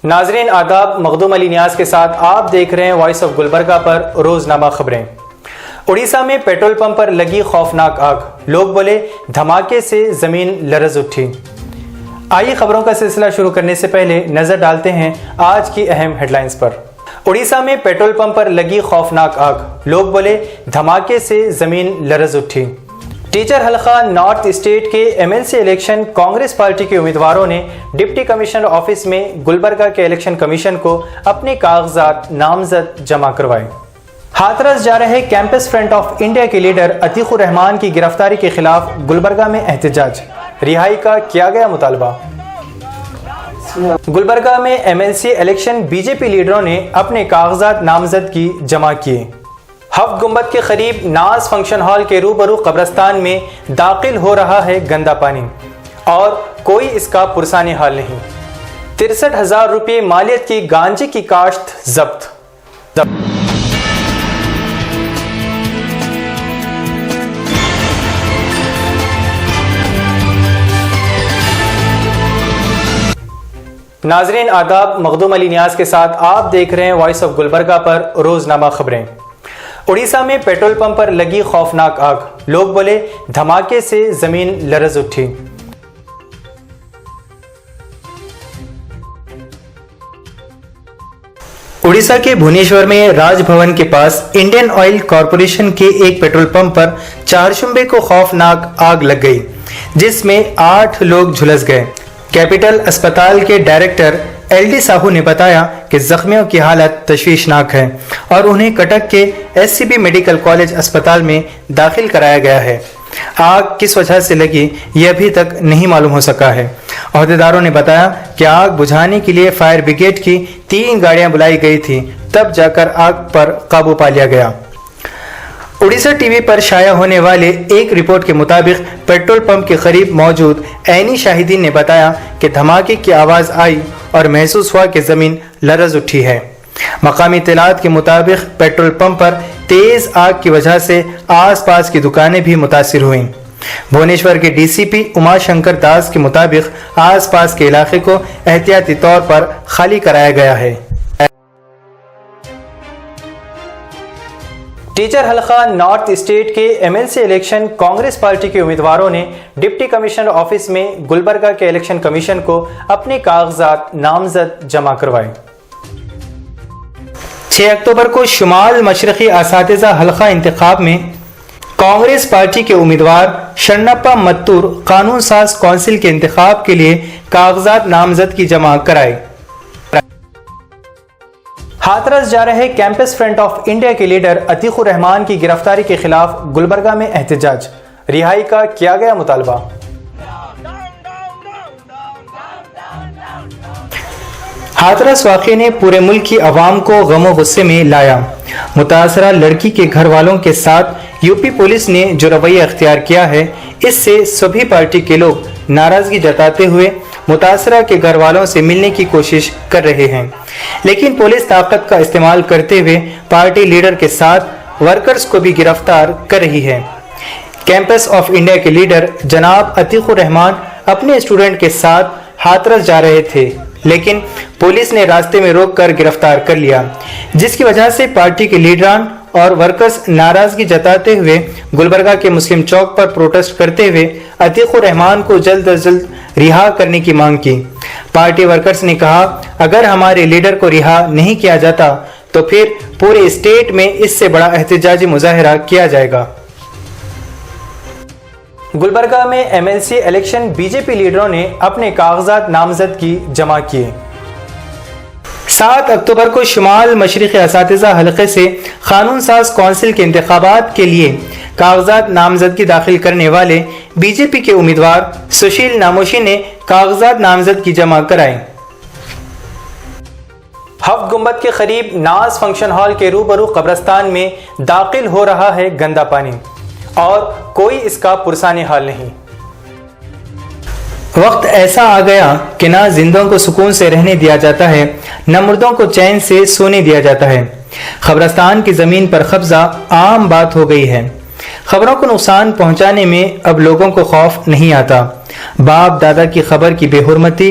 ناظرین آداب، مخدوم علی نیاز کے ساتھ آپ دیکھ رہے ہیں وائس آف گلبرگہ پر روزنامہ خبریں۔ اڑیسہ میں پیٹرول پمپ پر لگی خوفناک آگ، لوگ بولے دھماکے سے زمین لرز اٹھی۔ آئیے خبروں کا سلسلہ شروع کرنے سے پہلے نظر ڈالتے ہیں آج کی اہم ہیڈ لائنز پر۔ اڑیسہ میں پیٹرول پمپ پر لگی خوفناک آگ، لوگ بولے دھماکے سے زمین لرز اٹھی۔ ٹیچر حلقہ نارتھ اسٹیٹ کے M L C election Congress party کے امیدواروں نے ڈپٹی کمشنر آفس میں گلبرگہ کے الیکشن کمیشن کو اپنے کاغذات نامزد جمع کروائے۔ ہاتھرس جا رہے کیمپس فرنٹ آف انڈیا کے لیڈر عتیق الرحمان کی گرفتاری کے خلاف گلبرگہ میں احتجاج، رہائی کا کیا گیا مطالبہ۔ گلبرگہ میں M L C election B J P لیڈروں نے اپنے کاغذات نامزد کی جمع کیے۔ ہفت گنبد کے قریب ناز فنکشن ہال کے روبرو قبرستان میں داخل ہو رہا ہے گندا پانی اور کوئی اس کا پرسانی حال نہیں۔ 63,000 روپے مالیت کی گانجے کی کاشت ضبط۔ ناظرین آداب، مخدوم علی نیاز کے ساتھ آپ دیکھ رہے ہیں وائس آف گلبرگہ پر روزنامہ خبریں۔ اڑیسہ میں پیٹرول پمپ پر لگی خوفناک آگ، لوگ بولے دھماکے سے زمین لرز اٹھی۔ اڑیسہ کے بھونیشور میں راج بھون کے پاس انڈین آئل کارپوریشن کے ایک پیٹرول پمپ پر چہارشنبے کو خوفناک آگ لگ گئی، جس میں 8 لوگ جھلس گئے۔ کیپٹل اسپتال کے ڈائریکٹر ایل ڈی ساہو نے بتایا کہ زخمیوں کی حالت تشویشناک ہے اور انہیں کٹک کے S C B medical college اسپتال میں داخل کرایا گیا ہے۔ آگ کس وجہ سے لگی یہ ابھی تک نہیں معلوم ہو سکا ہے۔ عہدیداروں نے بتایا کہ آگ بجھانے کے لیے فائر بریگیڈ کی 3 گاڑیاں بلائی گئی تھیں، تب جا کر آگ پر قابو پا لیا گیا۔ اڑیسہ ٹی وی پر شائع ہونے والے ایک رپورٹ کے مطابق پیٹرول پمپ کے قریب موجود عینی شاہدین نے بتایا کہ دھماکے کی آواز آئی اور محسوس ہوا کہ زمین لرز اٹھی ہے۔ مقامی اطلاعات کے مطابق پیٹرول پمپ پر تیز آگ کی وجہ سے آس پاس کی دکانیں بھی متاثر ہوئیں۔ بھونیشور کے ڈی سی پی اما شنکر داس کے مطابق آس پاس کے علاقے کو احتیاطی طور پر خالی کرایا گیا ہے۔ ٹیچر حلقہ نارتھ اسٹیٹ کے M L C election Congress party کے امیدواروں نے ڈپٹی کمشنر آفس میں گلبرگہ کے الیکشن کمیشن کو اپنے کاغذات نامزد جمع کروائے۔ 6 اکتوبر کو شمال مشرقی اساتذہ حلقہ انتخاب میں کانگریس پارٹی کے امیدوار شرنپا متور قانون ساز کونسل کے انتخاب کے لیے کاغذات نامزد کی جمع کرائے۔ ہاتھرس جا رہے کیمپس فرنٹ آف انڈیا کے لیڈر عتیق الرحمان کی گرفتاری کے خلاف گلبرگہ میں احتجاج، رہائی کا کیا گیا مطالبہ۔ ہاتھرس واقعے نے پورے ملک کی عوام کو غم و غصے میں لایا۔ متاثرہ لڑکی کے گھر والوں کے ساتھ یو پی پولیس نے جو رویہ اختیار کیا ہے، اس سے سبھی پارٹی کے لوگ ناراضگی جتاتے ہوئے متاثرہ کے گھر والوں سے ملنے کی کوشش کر رہے ہیں، لیکن پولیس طاقت کا استعمال کرتے ہوئے پارٹی لیڈر کے ساتھ ورکرز کو بھی گرفتار کر رہی ہے۔ کیمپس آف انڈیا کے لیڈر جناب عتیق الرحمان اپنے اسٹوڈنٹ کے ساتھ ہاتھرس جا رہے تھے، لیکن پولیس نے راستے میں روک کر گرفتار کر لیا، جس کی وجہ سے پارٹی کے لیڈران اور ورکرز ناراضگی جتاتے ہوئے گلبرگہ کے مسلم چوک پر پروٹیسٹ کرتے ہوئے عتیق الرحمان کو جلد از جلد رہا کرنے کی مانگ کی۔ پارٹی ورکرز نے کہا، اگر ہمارے لیڈر کو رہا نہیں کیا جاتا تو پھر پورے اسٹیٹ میں اس سے بڑا احتجاجی مظاہرہ کیا جائے گا۔ گلبرگہ میں M L C election B J P لیڈروں نے اپنے کاغذات نامزد کی جمع کیے۔ 7 اکتوبر کو شمال مشرقی اساتذہ حلقے سے قانون ساز کونسل کے انتخابات کے لیے کاغذات نامزدگی داخل کرنے والے بی جے پی کے امیدوار سشیل ناموشی نے کاغذات نامزد کی جمع کرائے۔ ہفت گنبد کے قریب ناز فنکشن ہال کے روبرو قبرستان میں داخل ہو رہا ہے گندا پانی اور کوئی اس کا پرسانی حال نہیں۔ وقت ایسا آ گیا کہ نہ زندوں کو سکون سے رہنے دیا جاتا ہے، نہ مردوں کو چین سے سونے دیا جاتا ہے۔ قبرستان کی زمین پر قبضہ عام بات ہو گئی ہے۔ خبروں کو نقصان پہنچانے میں اب لوگوں کو خوف نہیں آتا۔ باپ دادا کی خبر کی بے حرمتی